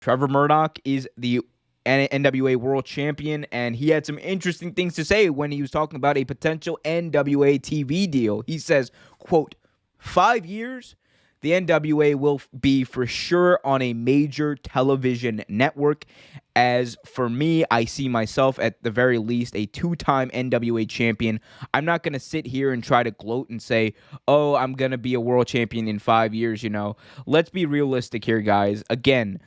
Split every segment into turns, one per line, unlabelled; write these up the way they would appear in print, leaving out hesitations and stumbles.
Trevor Murdoch is the NWA World Champion, and he had some interesting things to say when he was talking about a potential NWA TV deal. He says, quote, 5 years, the NWA will be for sure on a major television network. As for me, I see myself at the very least a two-time NWA champion. I'm not going to sit here and try to gloat and say, oh, I'm going to be a world champion in 5 years, Let's be realistic here, guys. Again,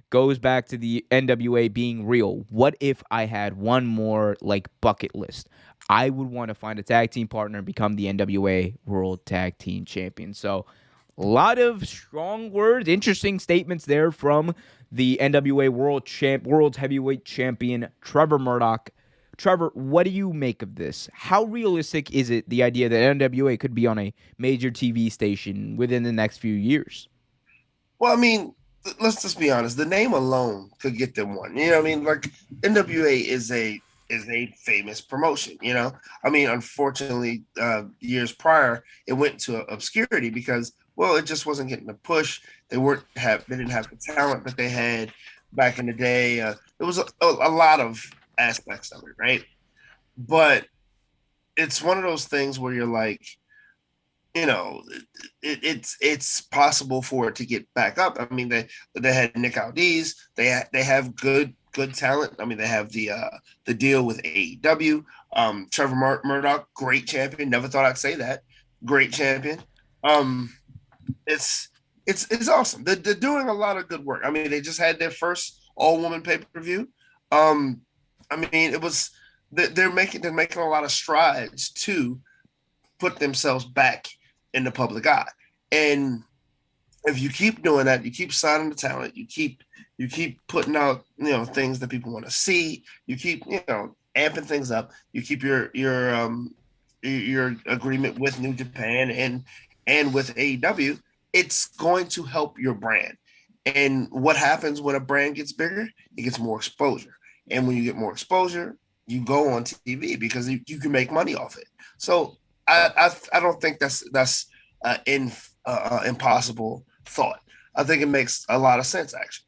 goes back to the NWA being real. What if I had one more bucket list? I would want to find a tag team partner and become the NWA World Tag Team Champion. So, a lot of strong words, interesting statements there from the NWA World Heavyweight Champion Trevor Murdoch. Trevor, what do you make of this? How realistic is it, the idea that NWA could be on a major TV station within the next few years?
Well, I mean, let's just be honest. The name alone could get them one. You know what I mean? Like NWA is a famous promotion. I mean, unfortunately, years prior, it went to obscurity because, well, it just wasn't getting the push. They didn't have the talent that they had back in the day. It was a lot of aspects of it, right? But it's one of those things where you're like, you know, it's possible for it to get back up. I mean, they had Nick Aldis. They have good talent. I mean, they have the deal with AEW. Trevor Murdoch, great champion. Never thought I'd say that. Great champion. Um, it's awesome. They're doing a lot of good work. I mean, they just had their first all woman pay per view. Um, I mean, they're making a lot of strides to put themselves back in the public eye. And if you keep doing that, you keep signing the talent, you keep putting out things that people want to see, you keep amping things up, you keep your agreement with New Japan and with AEW, it's going to help your brand. And what happens when a brand gets bigger? It gets more exposure. And when you get more exposure, you go on TV because you can make money off it. So I don't think that's impossible thought. I think it makes a lot of sense actually.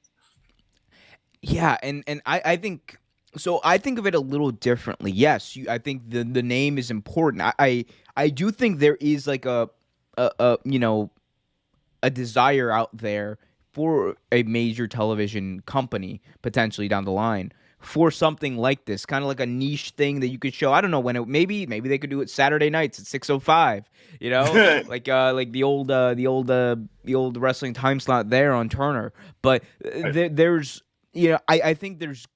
Yeah, and I think so. I think of it a little differently. Yes, I think the name is important. I do think there is like a desire out there for a major television company potentially down the line for something like this, kind of like a niche thing that you could show. I don't know when maybe they could do it Saturday nights at 6:05. Like the old wrestling time slot there on Turner. But there's I think there's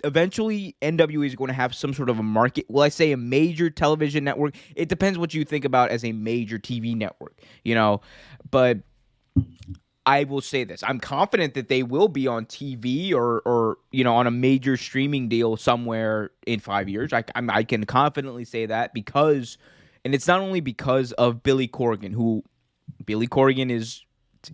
eventually NWA is going to have some sort of a market. Well, I say a major television network. It depends what you think about as a major TV network, but I will say this. I'm confident that they will be on TV or on a major streaming deal somewhere in 5 years. I can confidently say that because, and it's not only because of Billy Corgan, who Billy Corgan is,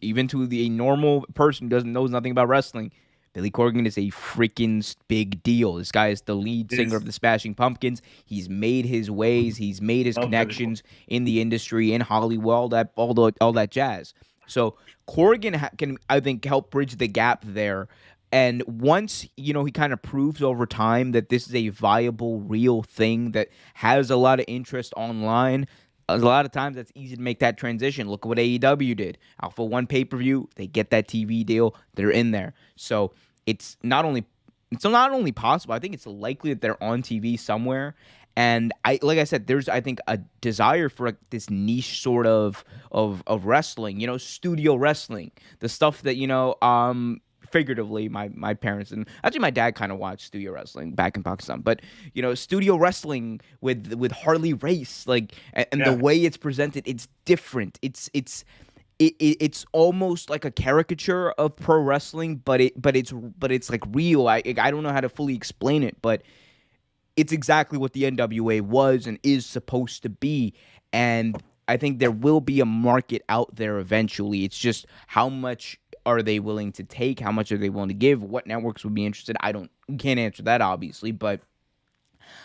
even to the normal person who knows nothing about wrestling, Billy Corgan is a freaking big deal. This guy is the lead singer of the Smashing Pumpkins. He's made his ways. He's made his connections in the industry, in Hollywood, all that jazz. So Corgan can, I think, help bridge the gap there. And once, he kind of proves over time that this is a viable, real thing that has a lot of interest online, a lot of times that's easy to make that transition. Look at what AEW did. Alpha One pay-per-view, they get that TV deal, they're in there. So it's not only possible, I think it's likely that they're on TV somewhere. And like I said, there's, I think, a desire for this niche sort of wrestling, studio wrestling, the stuff that figuratively my parents and actually my dad kind of watched studio wrestling back in Pakistan, but studio wrestling with Harley Race, and the
Yeah.
way it's presented, it's different. It's almost like a caricature of pro wrestling, but it's like real. I don't know how to fully explain it, but it's exactly what the NWA was and is supposed to be. And I think there will be a market out there eventually. It's just how much are they willing to take? How much are they willing to give? What networks would be interested? Can't answer that obviously, but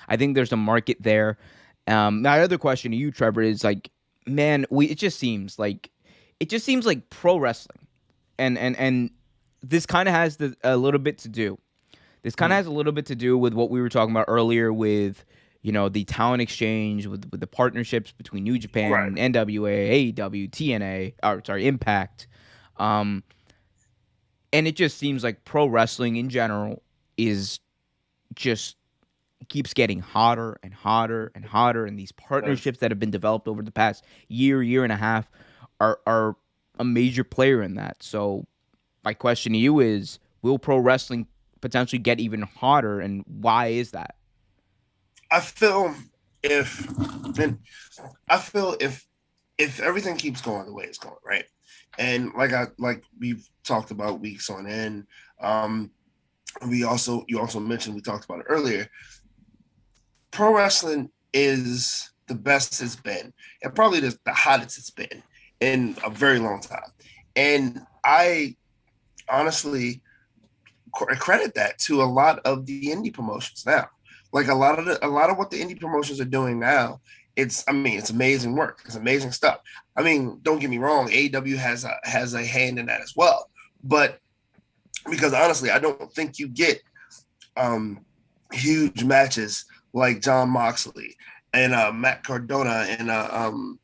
I think there's a market there. My other question to you, Trevor, is like, man, it just seems like pro wrestling and this kind of has a little bit to do. This kind of has a little bit to do with what we were talking about earlier with, the talent exchange with the partnerships between New
Right.
Japan, NWA, AEW, TNA, or sorry, Impact. Um, and it just seems like pro wrestling in general is just keeps getting hotter and hotter and hotter, and these
Yes.
partnerships that have been developed over the past year and a half are a major player in that. So my question to you is, will pro wrestling potentially get even hotter, and why is that?
I feel if and I feel if everything keeps going the way it's going, right? And like we've talked about weeks on end, um, you also mentioned, we talked about it earlier. Pro wrestling is the best it's been, and probably the hottest it's been in a very long time. And I honestly credit that to a lot of the indie promotions now. Like a lot of what the indie promotions are doing now, it's amazing work. It's amazing stuff. I mean, don't get me wrong, AEW has a hand in that as well. But because honestly, I don't think you get um huge matches like John Moxley and Matt Cardona and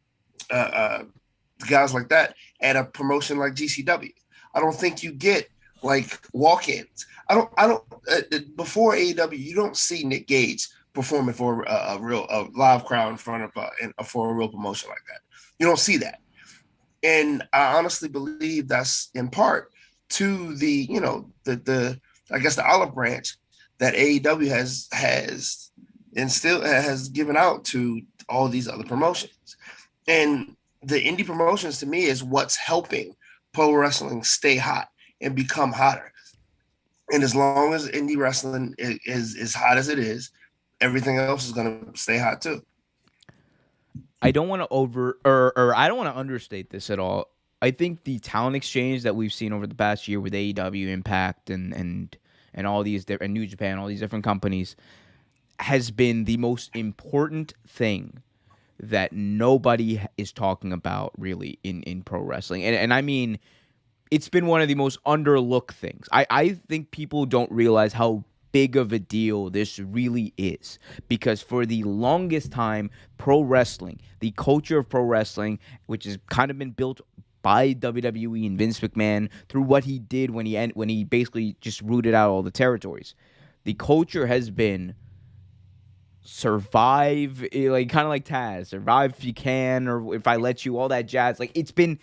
guys like that at a promotion like GCW. I don't think you get like walk-ins. I don't. Before AEW, you don't see Nick Gage performing for a live crowd in front of for a real promotion like that. You don't see that, and I honestly believe that's in part to the the I guess the olive branch that AEW has and still has given out to all these other promotions. And the indie promotions to me is what's helping pro wrestling stay hot and become hotter. And as long as indie wrestling is as hot as it is, everything else is going to stay hot too.
I don't want to or I don't want to understate this at all. I think the talent exchange that we've seen over the past year with AEW, Impact, and all these different New Japan, all these different companies, has been the most important thing that nobody is talking about really in pro wrestling. And I mean, it's been one of the most underlooked things. I think people don't realize how big of a deal this really is, because for the longest time, pro wrestling, the culture of pro wrestling, which has kind of been built by WWE and Vince McMahon through what he did when he basically just rooted out all the territories. The culture has been survive, like kind of like Taz, survive if you can, or if I let you, all that jazz. Like it's been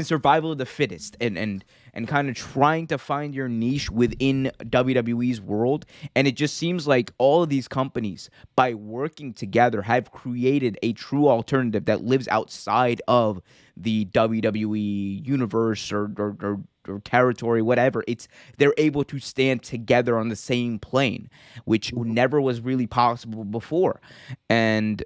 survival of the fittest, and kind of trying to find your niche within WWE's world. And it just seems like all of these companies, by working together, have created a true alternative that lives outside of the WWE universe or territory, whatever. They're able to stand together on the same plane, which never was really possible before. And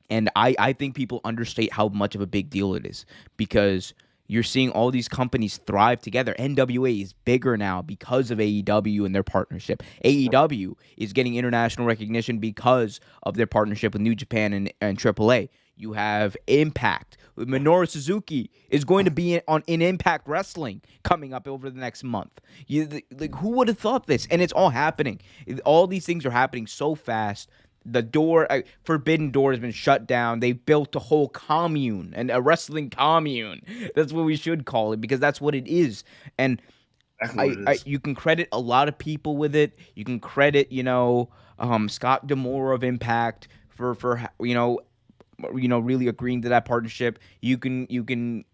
I think people understate how much of a big deal it is, because you're seeing all these companies thrive together. NWA is bigger now because of AEW and their partnership. AEW is getting international recognition because of their partnership with New Japan and AAA. You have Impact. Minoru Suzuki is going to be in Impact Wrestling coming up over the next month. Like, who would have thought this? And it's all happening. All these things are happening so fast. The Forbidden Door has been shut down. They built a whole commune, and a wrestling commune. That's what we should call it, because that's what it is. And
Exactly what it is.
you can credit a lot of people with it. You can credit, Scott Demore of Impact for really agreeing to that partnership. You can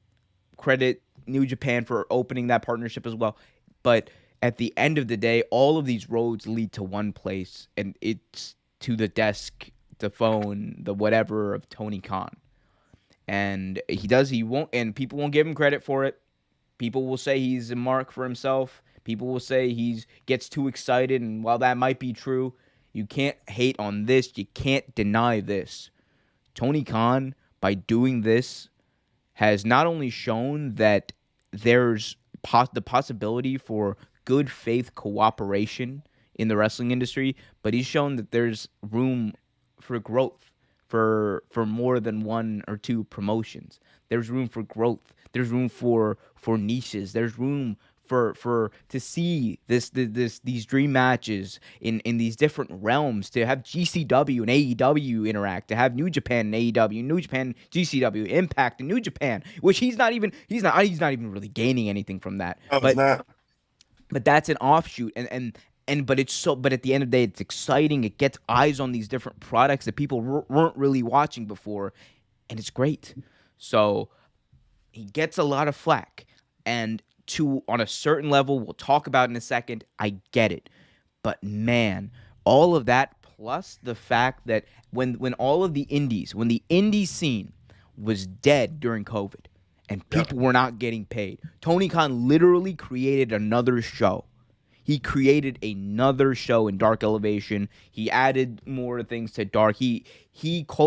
credit New Japan for opening that partnership as well. But at the end of the day, all of these roads lead to one place, and it's to the desk, the phone, the whatever of Tony Khan. And he won't, and people won't give him credit for it. People will say he's a mark for himself. People will say he gets too excited, and while that might be true, you can't hate on this. You can't deny this. Tony Khan, by doing this, has not only shown that there's the possibility for good faith cooperation in the wrestling industry, but he's shown that there's room for growth for more than one or two promotions. There's room for growth. There's room for niches. There's room for to see these dream matches in these different realms, to have GCW and AEW interact, to have New Japan and AEW, New Japan, GCW, Impact and New Japan, which he's not even really gaining anything from that.
No, it's
But
not.
that's an offshoot, and but it's so but at the end of the day, it's exciting. It gets eyes on these different products that people weren't really watching before, and it's great. So he gets a lot of flack, and to on a certain level, we'll talk about in a second. I get it, but man, all of that plus the fact that when all of the indies, when the indie scene was dead during COVID, and
Yep.
people were not getting paid, Tony Khan literally created another show. He created another show in Dark Elevation. He added more things to Dark. He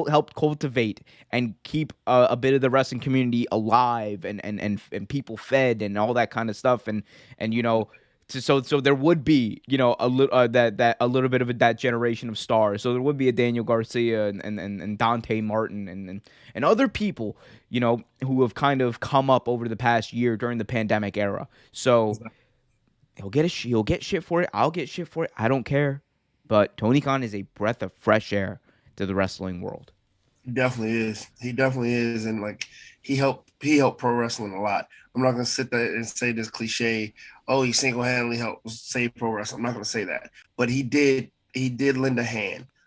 helped cultivate and keep a bit of the wrestling community alive, and people fed and all that kind of stuff. And so there would be a little that a little bit of that generation of stars. So there would be a Daniel Garcia and Dante Martin and other people who have kind of come up over the past year during the pandemic era. So he'll get shit for it. I'll get shit for it. I don't care. But Tony Khan is a breath of fresh air to the wrestling world.
He definitely is. He definitely is, and like he helped pro wrestling a lot. I'm not gonna sit there and say this cliche. Oh, he single handedly helped save pro wrestling. I'm not gonna say that, but he did. He did lend a hand.